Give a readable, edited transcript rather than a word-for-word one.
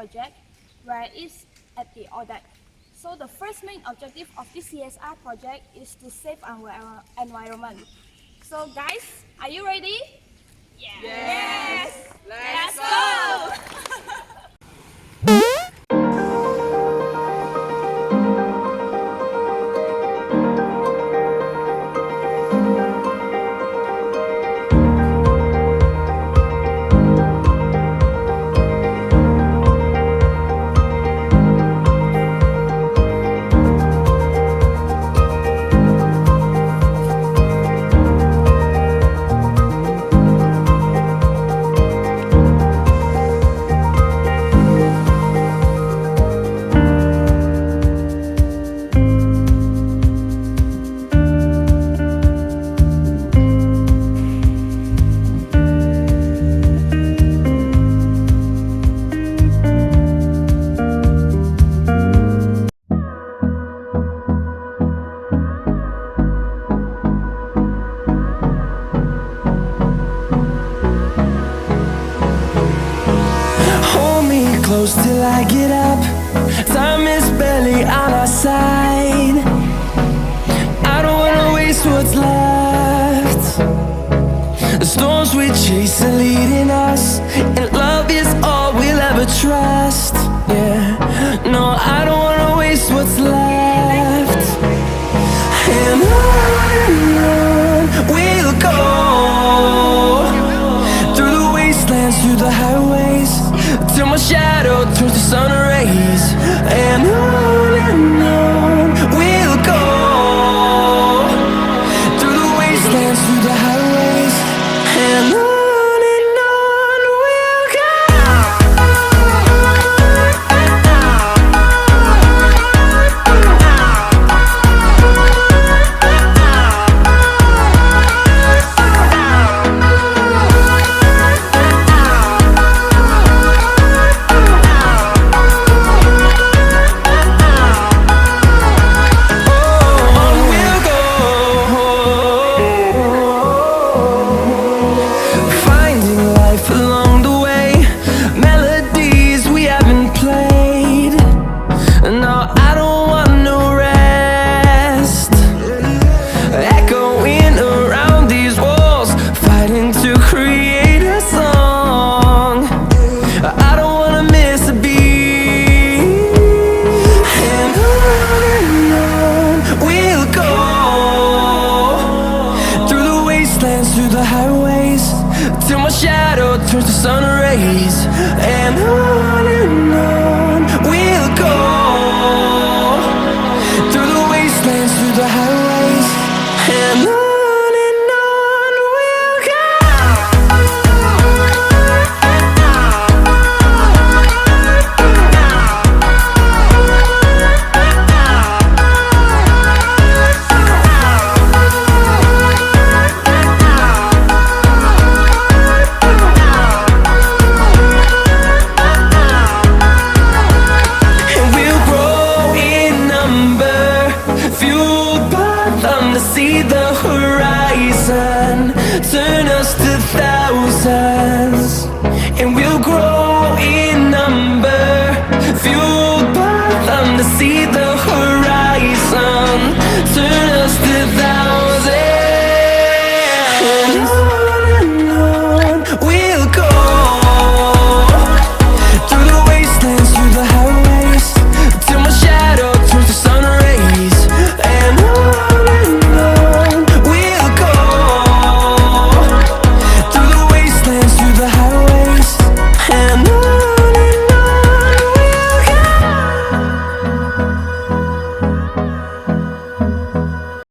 project, where it's at the Odec. So the first main objective of this CSR project is to save our environment. So guys, are you ready? Yes! Let's go! Close till I get up. Time is barely on our side. I don't wanna waste what's left. The storms we chase are leading us, and love is all we'll ever trust. Yeah, no, I don't wanna waste what's left. And on we'll go, through the wastelands, through the highways, till my shadow turns to sun rays. And on we'll go, through the wastelands, through the highways, and on we'll go. Through the highways, till my shadow turns to sun rays. And on we'll go, through the wastelands, through the highways, and on we'll go. See the horizon, turn us to thousands.